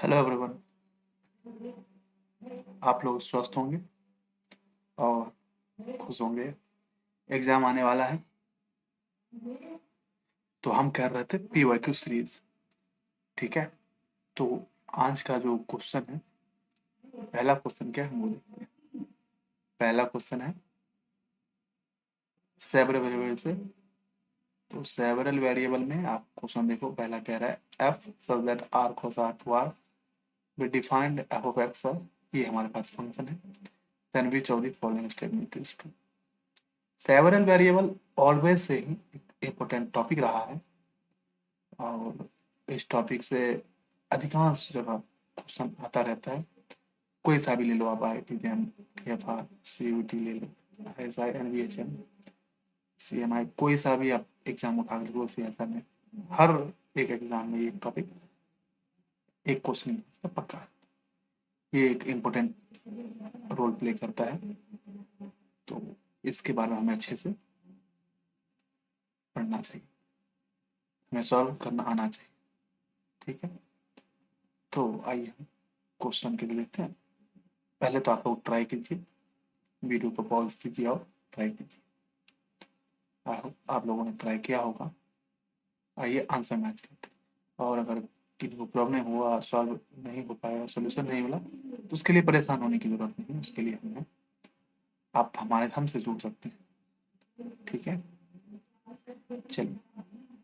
Hello everyone. आप लोग स्वस्थ होंगे और खुश होंगे। एग्जाम आने वाला है तो हम कर रहे थे पीवाईक्यू सीरीज। ठीक है, तो आज का जो क्वेश्चन है, पहला क्वेश्चन क्या है वो देखते हैं। पहला क्वेश्चन है सेवरल वेरिएबल से। तो सेवरल वेरिएबल में आप क्वेश्चन देखो, पहला कह रहा है f such that R cos r to r we defined f of x y। ये हमारे पास फंक्शन है। Then which of the following statement is true। Several variable always से ही एक इम्पोर्टेंट टॉपिक रहा है और इस टॉपिक से अधिकांश जगह क्वेश्चन आता रहता है। कोई सा भी ले लो आप, I T M T F R C U T ले लो, S I N V H M C M I, कोई सा भी आप एग्जाम उठा लो, सी एस एम में हर एक एग्जाम में ये टॉपिक एक क्वेश्चन पक्का है। ये एक इम्पोर्टेंट रोल प्ले करता है, तो इसके बारे में हमें अच्छे से पढ़ना चाहिए, हमें सॉल्व करना आना चाहिए। ठीक है, तो आइए हम क्वेश्चन के लिए देखते हैं। पहले तो आप लोग ट्राई कीजिए, वीडियो को पॉज कीजिए और ट्राई कीजिए। आप लोगों ने ट्राई किया होगा। आइए आंसर मैच करते हैं। और अगर किसी को प्रॉब्लम हुआ, सॉल्व नहीं हो पाया, सोल्यूशन नहीं मिला, तो उसके लिए परेशान होने की जरूरत नहीं है। उसके लिए हमें आप हमारे हमसे जुड़ सकते हैं। ठीक है, चलिए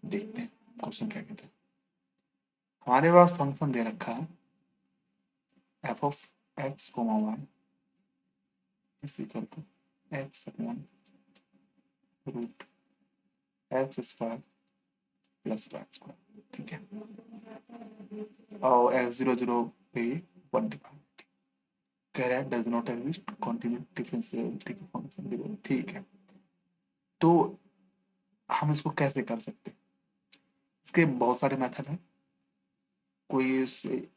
देखते हैं क्वेश्चन क्या कहते हैं। हमारे पास फंक्शन दे रखा है f of x comma y is equal to x upon root x square plus y square. ठीक है, और एक्स जीरो जीरो पे वन डिफाइंड। कह रहा है does not exist continuous differentiability की फंक्शन जीरो। ठीक है, तो हम इसको कैसे कर सकते हैं? इसके बहुत सारे मेथड हैं। कोई इसे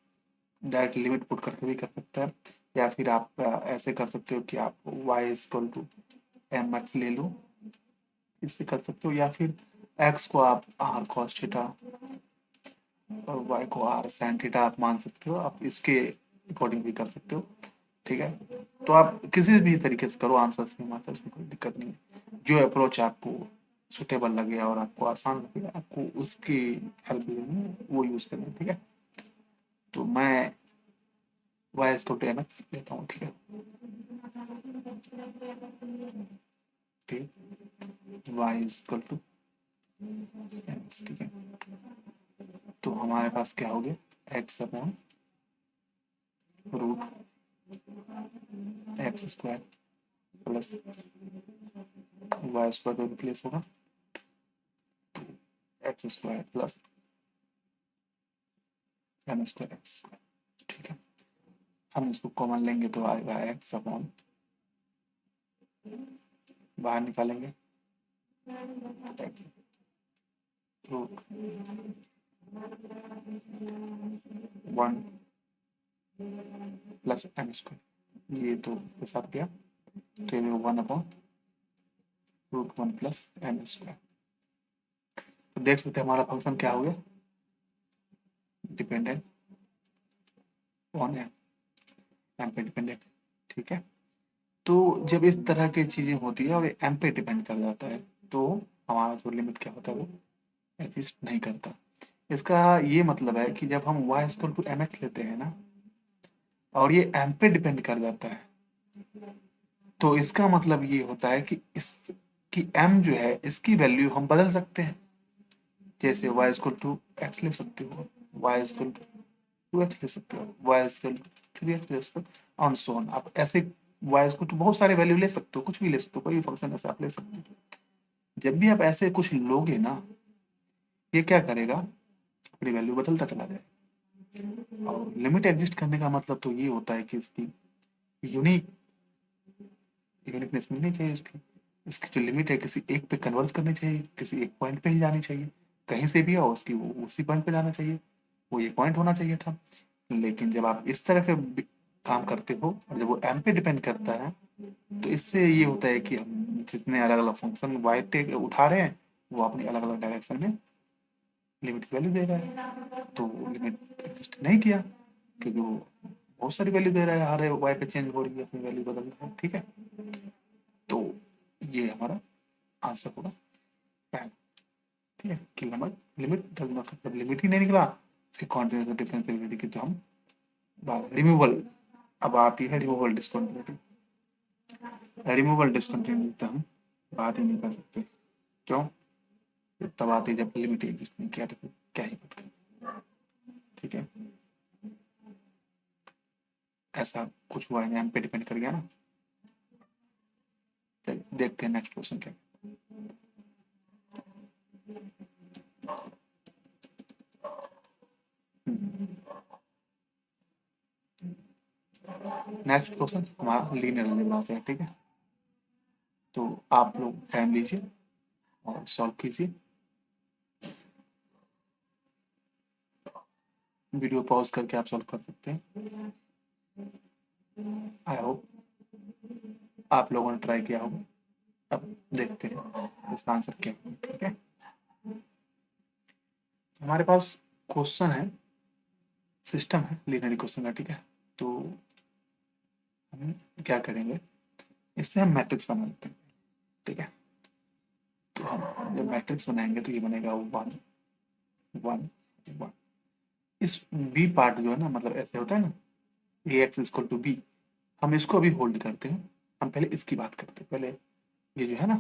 डायरेक्ट लिमिट पुट करके भी कर सकता है, या फिर आप ऐसे कर सकते हो कि आप y equal to m x ले लो, इससे कर सकते हो। या फिर x को आप r cos थीटा और y को r sin थीटा आप मान सकते हो। आप इसके अकॉर्डिंग भी कर सकते हो। ठीक है, तो आप किसी भी तरीके से करो, आंसर सेम आता है, उसमें कोई दिक्कत नहीं है। जो अप्रोच आपको सुटेबल लगे और आपको आसान लगे, आपको उसकी हेल्प लेनी है, वो यूज करनी है। ठीक है, तो मैं y इसको टू एम एक्स लेता हूँ। ठीक है, ठीक, y इक्वल टू एक्स। ठीक है, तो हमारे पास क्या हो गया, x upon root x square plus y square को रिप्लेस होगा x square plus m square x square. ठीक है, हम इसको कॉमन लेंगे तो आएगा एक्स अपॉन, बाहर निकालेंगे root one plus m square, ये तो के साथ गया, तो ये one upon root one plus m square. तो देख सकते हैं हमारा फंक्शन क्या हो गया, डिपेंडेंट ऑन एम, एम पे डिपेंडेंट। ठीक है, तो जब इस तरह की चीजें होती है और एम पे डिपेंड कर जाता है, तो हमारा जो लिमिट क्या होता है वो एग्जिस्ट नहीं करता। इसका ये मतलब है कि जब हम y equal to m x लेते हैं ना, और ये एम पे डिपेंड कर जाता है, तो इसका मतलब ये होता है कि इस कि m जो है इसकी वैल्यू हम बदल सकते हैं। जैसे y इक्वल टू एक्स ले सकते हो, y equal to two x ले सकते हो, y equal to three x ले सकते हो, ऑन सो ऑन। आप ऐसे y इक्वल टू बहुत सारे वैल्यू ले सकते हो, कुछ भी ले सकते हो, कोई भी फंक्शन ऐसे आप ले सकते हो। जब भी आप ऐसे कुछ लोगे ना, ये क्या करेगा, अपनी वैल्यू बदलता चला जाएगा। और लिमिट एग्जिस्ट करने का मतलब तो ये होता है कि इसकी यूनिकनेस मिलनी चाहिए। इसकी इसकी जो लिमिट है किसी एक पे कन्वर्ज करनी चाहिए, किसी एक पॉइंट पे ही जानी चाहिए। कहीं से भी हो उसकी वो उसी पॉइंट पे जाना चाहिए, वो ये पॉइंट होना चाहिए था। लेकिन जब आप इस तरह के काम करते हो और जब वो एम पे डिपेंड करता है, तो इससे ये होता है कि हम जितने अलग अलग फंक्शन वाई टेक उठा रहे हैं, वो अपनी अलग अलग डायरेक्शन में लिमिट की वैल्यू दे रहा है, तो लिमिट एग्जिस्ट नहीं किया। क्योंकि वो बहुत सारी वैल्यू दे रहा है, हर वाई पे चेंज हो रही है, अपनी वैल्यू बदल रहा है। ठीक है, तो ये हमारा आंसर होगा पहला। ठीक है, कि लिमिट डज नॉट, जब लिमिट ही नहीं निकला फिर कॉन्टिन्यूस डिफरेंशिएबिलिटी की तो हम बात रिमूवल, अब आती है रिमूवल डिस्कंटिन्यूटी। रिमूवल डिस्कंटिन्यूटी तो हम बात ही नहीं कर सकते। क्यों? तब आती है जब लिमिट एग्जिस्ट नहीं किया तो फिर क्या ही बात करें। ठीक है, ऐसा कुछ हुआ है हम पे डिपेंड कर गया ना। चलिए देखते हैं नेक्स्ट क्वेश्चन क्या। नेक्स्ट क्वेश्चन हमारा लीनियर अलजेब्रा से है। ठीक है, तो आप लोग टाइम लीजिए और सॉल्व कीजिए। वीडियो पॉज करके आप सॉल्व कर सकते हैं। आई होप आप लोगों ने ट्राई किया होगा। अब देखते हैं इसका आंसर क्या है। ठीक है, हमारे पास क्वेश्चन है, सिस्टम है लीनियर इक्वेशन का। ठीक है, तो हम क्या करेंगे, इससे हम मैट्रिक्स बना लेते हैं। ठीक है, तो हम जब मैट्रिक्स बनाएंगे तो ये बनेगा 1 1 1। इस बी पार्ट जो है ना, मतलब ऐसे होता है ना, ए एक्स इक्वल टू बी, हम इसको अभी होल्ड करते हैं। हम पहले इसकी बात करते हैं। पहले ये जो है ना,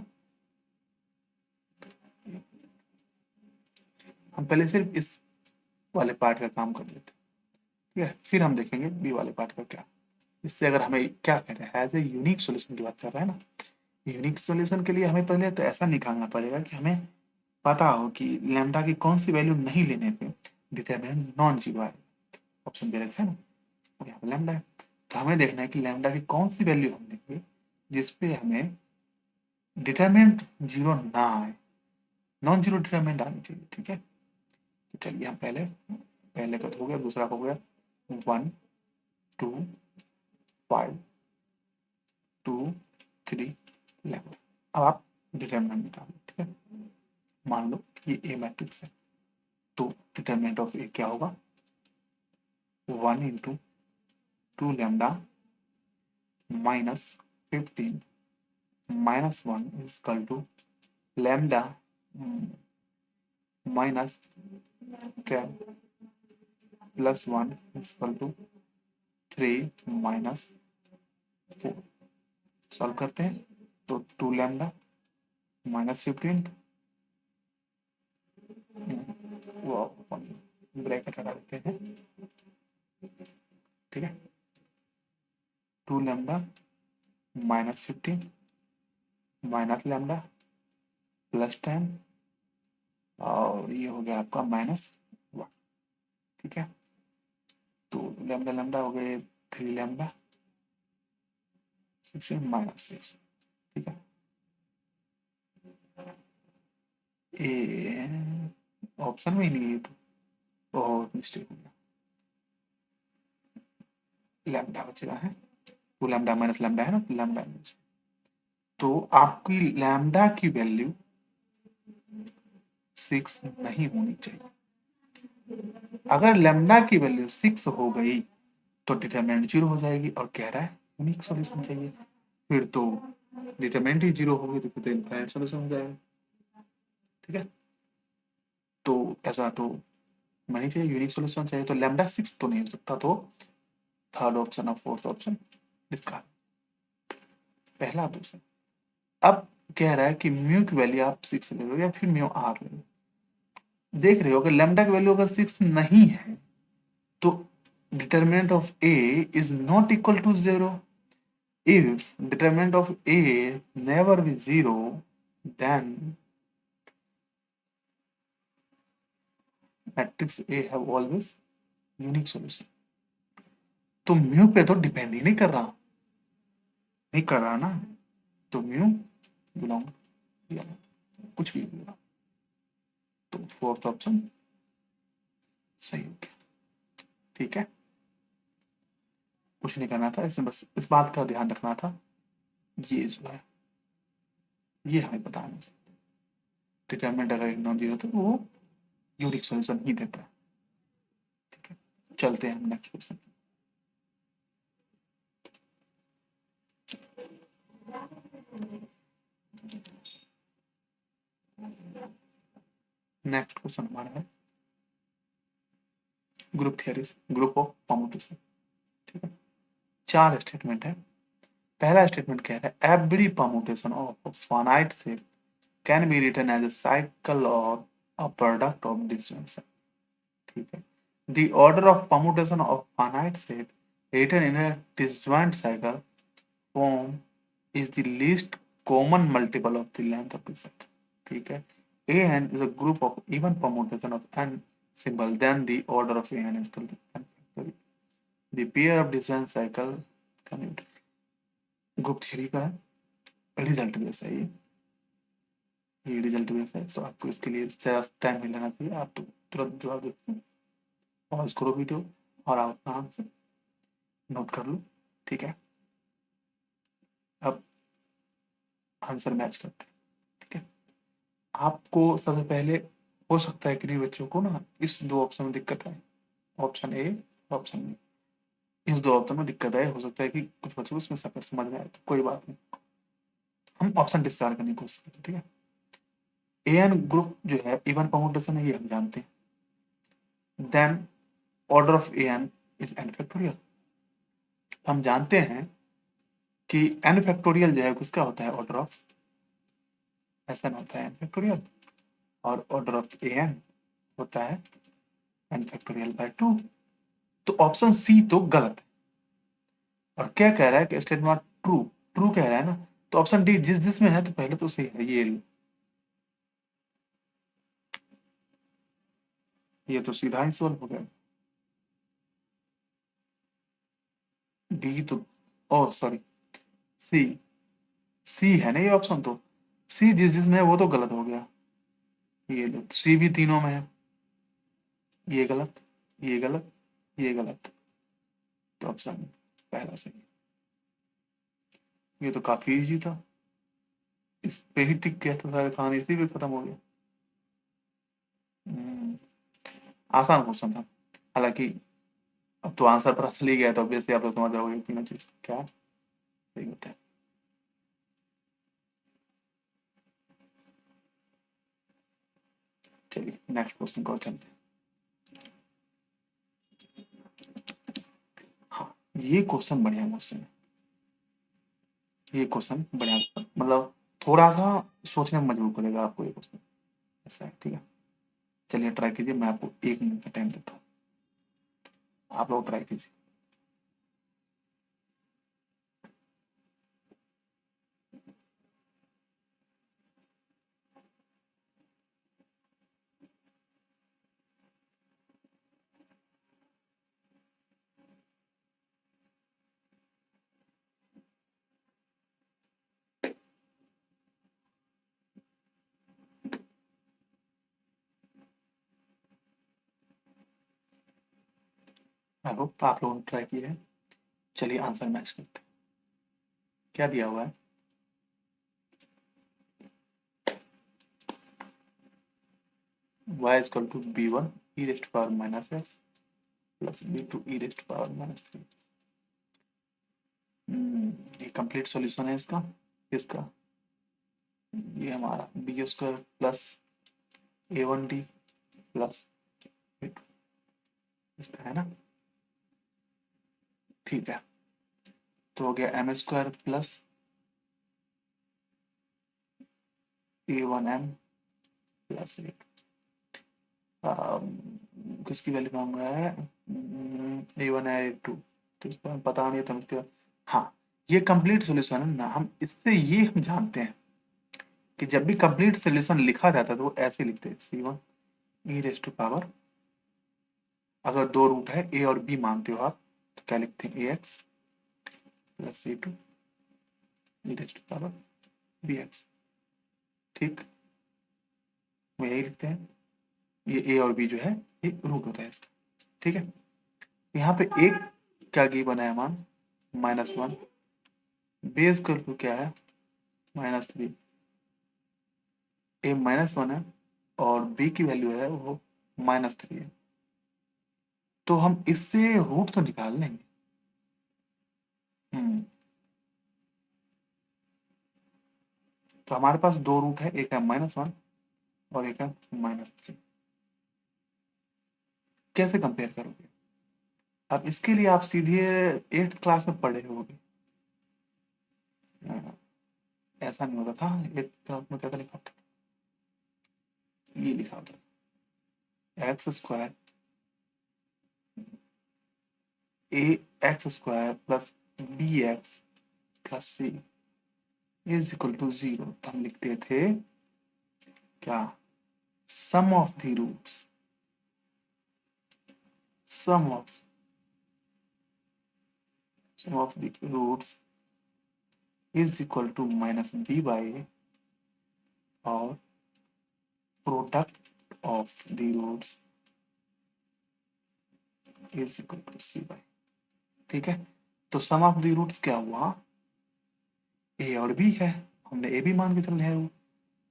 हम पहले सिर्फ इस वाले पार्ट का काम कर लेते हैं। ठीक है, फिर हम देखेंगे बी वाले पार्ट का क्या। इससे अगर हमें क्या कह रहे हैं, एज ए यूनिक सॉल्यूशन की बात कर रहे हैं ना, यूनिक सॉल्यूशन के लिए हमें पहले तो ऐसा निकालना पड़ेगा कि हमें पता हो कि लैम्डा की कौन सी वैल्यू नहीं लेने पे डिटरमिनेंट नॉन जीरो है। ऑप्शन दे रखा है ना, और यहाँ पे लैम्डा है। तो हमें देखना है कि लैम्डा की कौन सी वैल्यू हम देंगे जिसपे हमें डिटरमिनेंट जीरो ना आए, नॉन जीरो डिटरमिनेंट आनी चाहिए। ठीक है, तो चलिए हम पहले पहले का तो हो गया, दूसरा हो गया 1 2 5 2 3 11। अब आप डिटरमिनेंट निकालो। ठीक है, मान लो ये ए मैट्रिक्स है, तो डिटरमिनेंट ऑफ ए क्या होगा, 1 into 2 lambda minus 15 minus 1 is equal to lambda minus 10 plus 1 is equal to 3 minus 4। Solve करते हैं तो 2 लैम्डा माइनस 15, वो ब्रैकेट हटा देते हैं। ठीक है, 2 lambda minus 15 minus lambda plus 10, और ये हो गया आपका माइनस 1। ठीक है, तो लैम्डा लैम्डा हो गए 3 लैम्डा 16 माइनस 6। ठीक है, ए ऑप्शन में ही नहीं है तो ओह मिस्टेक हो गया, लैम्डा बचेगा है, 2 लैम्डा माइनस लैम्डा है ना, तो लैम्डा। तो आपकी लैम्डा की वैल्यू 6 नहीं होनी चाहिए। अगर लैम्डा की वैल्यू 6 हो गई तो डिटरमिनेंट जीरो हो जाएगी, और कह रहा है यूनिक सॉल्यूशन चाहिए। फिर तो डिटरमिनेंट ही जीरो होगी तो फिर तो इनफाइनाइट सॉल्यूशन हो जाएगा। ठीक है, तो ऐसा तो नहीं चाहिए, यूनिक सॉल्यूशन चाहिए। तो लैम्डा 6 तो नहीं हो सकता, तो थर्ड ऑप्शन और फोर्थ ऑप्शन डिस्कार्ड, पहला ऑप्शन। अब कह रहा है कि म्यू की वैल्यू आप 6 ले लो या फिर म्यू आर ले लो। देख रहे हो अगर लैम्डा की वैल्यू अगर 6 नहीं है तो determinant of A is not equal to 0. If determinant of A never be 0, then matrix A have always unique solution. तो म्यू पे तो डिपेंड ही नहीं कर रहा, नहीं कर रहा ना, तो म्यू बिलोंग या कुछ भी बोला, तो फोर्थ ऑप्शन सही हो गया। ठीक है, कुछ नहीं करना था, इसमें बस इस बात का ध्यान रखना था, ये जो है ये हमें बताना चाहिए। डिटरमिनेंट अगर नॉन जीरो तो वो यूनिक सॉल्यूशन ही देता है। ठीक है, चलते हैं हम नेक्स्ट क्वेश्चन। नेक्स्ट क्वेश्चन हमारा है group theories, group of permutation. ठीक है, 4 स्टेटमेंट है। पहला स्टेटमेंट कह रहा है every permutation of finite set can be written as a cycle और अ प्रोडक्ट ऑफ डिसजंक्शन। ठीक है, the order of permutation of finite set written in a disjoint cycle form is the least common multiple of the length of the set. ठीक है, an is a group of even permutation of n symbol, then the order of an is called n factorial. The pair of different cycle group theory का result भी ऐसा ही है, ये result भी ऐसा है, तो आपको इसके लिए ज़्यादा टाइम नहीं लेना चाहिए, आप तो तुरंत जवाब देते हैं। पॉज करो वीडियो और आप आराम से नोट कर लो। ठीक है, अब आंसर मैच करते हैं। ठीक है, आपको सबसे पहले हो सकता है कि नहीं बच्चों को ना इस 2 ऑप्शन में दिक्कत आए, ऑप्शन ए, ऑप्शन बी, इस 2 ऑप्शन में दिक्कत आए। हो सकता है कि कुछ बच्चों को इसमें समझ में आए, तो कोई बात नहीं, हम ऑप्शन डिस्कार्ड करने की कोशिश करते हैं। ठीक है, एन ग्रुप जो है इवन परमुटेशन है, ये हम जानते हैं। Then order of n is n factorial. हम जानते हैं कि एन फैक्टोरियल जो है किसका होता है, ऑर्डर ऑफ एस एन होता है एन फैक्टोरियल, और ऑर्डर ऑफ ए एन होता है एन फैक्टोरियल बाय 2। तो ऑप्शन सी तो गलत है, और क्या कह रहा है कि स्टेटमेंट ट्रू, ट्रू कह रहा है ना, तो ऑप्शन डी जिस जिसमें है तो पहले तो सही है, ये तो सीधा ही सोल्व हो गया। डी तो, ओ सॉरी, सी, सी है ना ये ऑप्शन, तो सी जिस जिसमें है वो तो गलत हो गया। ये लो, सी भी तीनों में है, ये गलत, ये गलत, ये गलत, तो ऑप्शन पहला सही। ये तो काफी इजी था, इस पे ही टिक गया तो सारी कहानी इसी पे खत्म हो गया। हम्म, आसान क्वेश्चन था, हालांकि अब तो आंसर पता चल ही गया, तो ऑब्वियसली आप लोग समझ जाओगे तीनों चीज क्या सही होता है। चलिए नेक्स्ट क्वेश्चन को चलते हैं। हाँ, ये क्वेश्चन बढ़िया क्वेश्चन है, ये क्वेश्चन बढ़िया, मतलब थोड़ा सा सोचने में मजबूर करेगा आपको ये क्वेश्चन, ऐसा है। ठीक है, चलिए ट्राई कीजिए, मैं आपको 1 मिनट का टाइम देता हूँ, आप लोग ट्राई कीजिए। आई होप आप लोगों ने ट्राई किया है। चलिए आंसर मैच करते हैं, क्या दिया हुआ है, y is equal to b1 e raised to power minus x plus b2 e raised to power minus 3। ये कंप्लीट सॉल्यूशन है इसका, इसका ये हमारा B square plus a1d plus b2, इसका है ना। ठीक है, तो हो गया m square plus a1m plus किसकी वैल्यू मांग रहा है, a1 है a2, तो इसको हमें पता नहीं है, तो हम इसके, हाँ ये कंप्लीट सॉल्यूशन है ना, हम इससे ये हम जानते हैं कि जब भी कंप्लीट सॉल्यूशन लिखा जाता है तो वो ऐसे लिखते हैं, c1 e raise to power, अगर 2 रूट है a और b मानते हो आप, तो क्या लिखते हैं, ax plus c2 e raise to power bx। ठीक, वो यही लिखते हैं, ये a और b जो है ये रूट होता है इसका। ठीक है, यहाँ पे एक क्या गिवन है मान, -1, बी स्क्वायर टू क्या है, -3, a -1 है और b की वैल्यू है वो -3 है, तो हम इससे रूट तो निकाल लेंगे। हम्म, तो हमारे पास 2 रूट है, एक है -1 और एक है -3। कैसे कंपेयर करोगे? अब इसके लिए आप सीधे 8th क्लास में पढ़े होगे। ऐसा नहीं होता था। 8th क्लास में क्या लिखा था? ये लिखा था x² ax² plus bx plus c is equal to 0। तो हम लिखते थे क्या? Sum of the roots, sum of the roots is equal to -b by a और product of the roots is equal to c by. ठीक है, तो सम of the roots क्या हुआ? a और b है, हमने a भी मान के चल रहे हैं।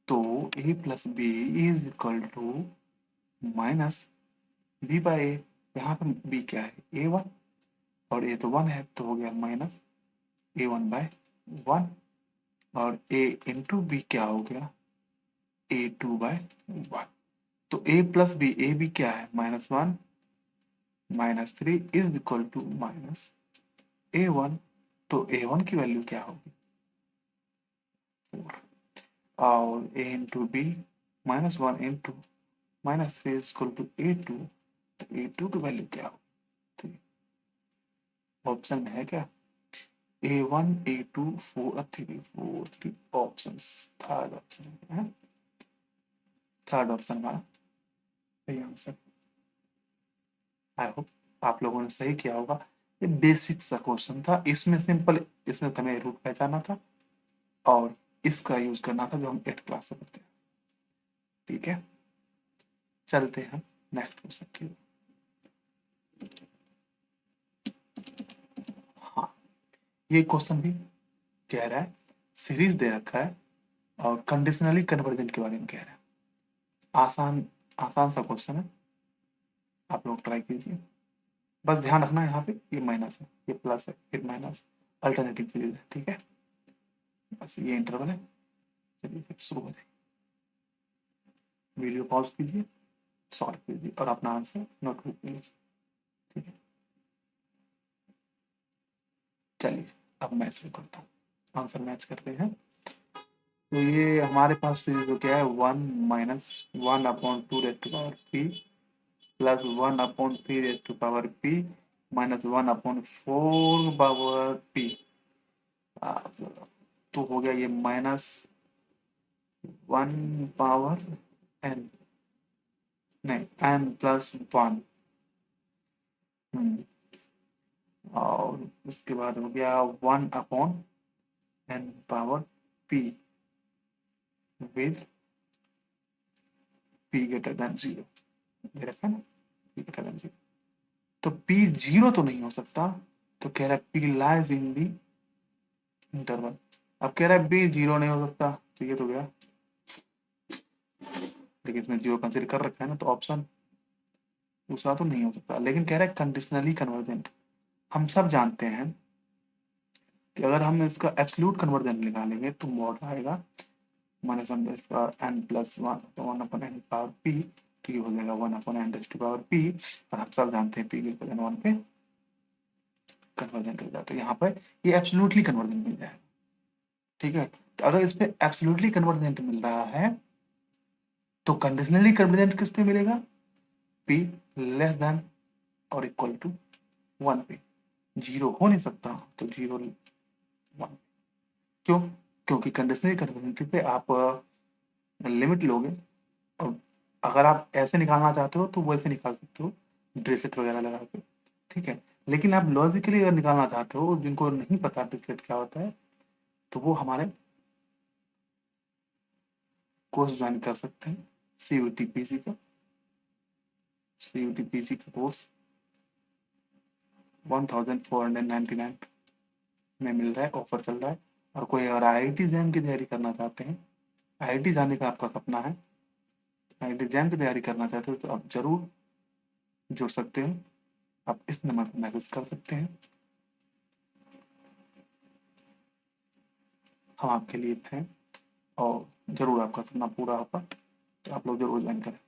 तो a plus b is equal to -b by a। यहाँ पर b क्या है? a1 और a तो 1 है, तो हो गया -a1/1 और a इंटू बी क्या हो गया? a2/1। तो a प्लस बी, a भी क्या है? -1 -3 इज इक्वल टू -a1। तो a1 की वैल्यू क्या होगी? 4 और a into b -1 into -3 is equal to a2। तो a2 की वैल्यू क्या होगी? ऑप्शन में है क्या? A1 A2 4 3 4 3 option. Third option है, थर्ड ऑप्शन हमारा सही आंसर। आई होप आप लोगों ने सही किया होगा। ये बेसिक सा क्वेश्चन था, इसमें सिंपल, इसमें हमें रूट पहचाना था और इसका यूज करना था जो हम 8th क्लास से करते हैं। ठीक है, चलते हैं नेक्स्ट क्वेश्चन की ओर। हाँ, ये क्वेश्चन भी कह रहा है, सीरीज दे रखा है और कंडीशनली कन्वर्जेंट के बारे में कह रहा है। आसान आसान सा क्वेश्चन है, आप लोग ट्राई कीजिए। बस ध्यान रखना है यहाँ पे ये माइनस है, ये प्लस है, फिर माइनस, अल्टरनेटिव सीरीज है। ठीक है, बस ये इंटरवल है। चलिए फिर शुरू हो जाए। वीडियो पॉज कीजिए, सॉल्व कीजिए और अपना आंसर नोटबुक में लीजिए। ठीक है, चलिए अब मैं शुरू करता हूँ, आंसर मैच करते हैं। तो ये हमारे पास सीरीज जो क्या है, 1 - 1/2 प्लस 1/3 माइनस 1/4 तो हो गया ये -1/n, नहीं n+1। और उसके बाद हो गया 1/n⁻p with p greater than 0। ये रखा ना, p ग्रेटर देन 0। तो p 0 तो नहीं हो सकता, तो कह रहा है p lies in the interval. अब कह रहा है p 0 नहीं हो सकता, तो ये तो गया, लेकिन इसमें 0 कंसिडर कर रखा है ना, तो ऑप्शन दूसरा तो नहीं हो सकता। लेकिन कह रहा है कंडीशनली कन्वर्जेंट। हम सब जानते हैं कि अगर हम इसका एब्सोल्यूट कन्वर्जेंट निकालेंगे तो मॉड आएगा -1n+1 तो ये हो जाएगा 1/n⁻p। और हम सब जानते हैं p के बजाय 1 पे कन्वर्जेंट हो जाता है। यहाँ पर ये एब्सोल्युटली कन्वर्जेंट मिल जाएगा। ठीक है, तो अगर इस पे एब्सोल्युटली कन्वर्जेंट मिल रहा है तो कंडीशनली कन्वर्जेंट किस पे मिलेगा? p लेस देन और इक्वल टू 1 पे। 0 हो नहीं सकता, तो 0 1। क्यों? क्योंकि कंडीशनली कन्वर्जेंट पे आप लिमिट लोगे और अगर आप ऐसे निकालना चाहते हो तो वैसे निकाल सकते हो, ब्रेसेट वगैरह लगा के। ठीक है, लेकिन आप लॉजिकली अगर निकालना चाहते हो, जिनको नहीं पता ब्रेसलेट क्या होता है, तो वो हमारे कोर्स ज्वाइन कर सकते हैं, CUTPG का। CUTPG का कोर्स 1499 में मिल रहा है, ऑफर चल रहा है। और कोई अगर IIT जैम की तैयारी करना चाहते हैं, IIT जाने का आपका सपना है, IIT जैम की तैयारी करना चाहते हो, तो आप जरूर जुड़ सकते हो। आप इस नंबर पर मैसेज कर सकते हैं, हम आपके लिए हैं और जरूर आपका सपना पूरा होगा। तो आप लोग जरूर ज्वाइन करें,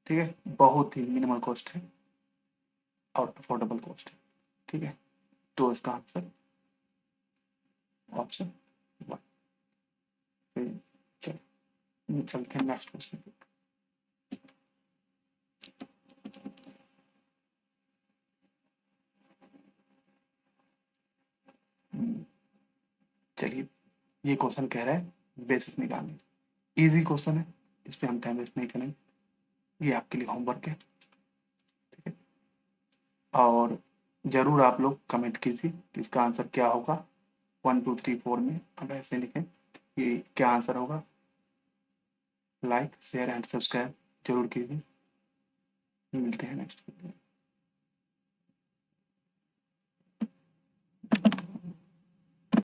ठीक है। बहुत ही मिनिमल कॉस्ट है और अफोर्डेबल कॉस्ट है, ठीक है। तो इसका आंसर ऑप्शन वन। चलते हैं नेक्स्ट क्वेश्चन पे। चलिए, ये क्वेश्चन कह रहा है बेसिस निकालने। इजी क्वेश्चन है, इस पे हम टाइम वेस्ट नहीं करेंगे, ये आपके लिए होमवर्क है, ठीक है। और जरूर आप लोग कमेंट कीजिए कि इसका आंसर क्या होगा। 1 2 3 4 में अब ऐसे लिखें कि क्या आंसर होगा। लाइक शेयर एंड सब्सक्राइब जरूर कीजिए। मिलते हैं नेक्स्ट वीडियो में।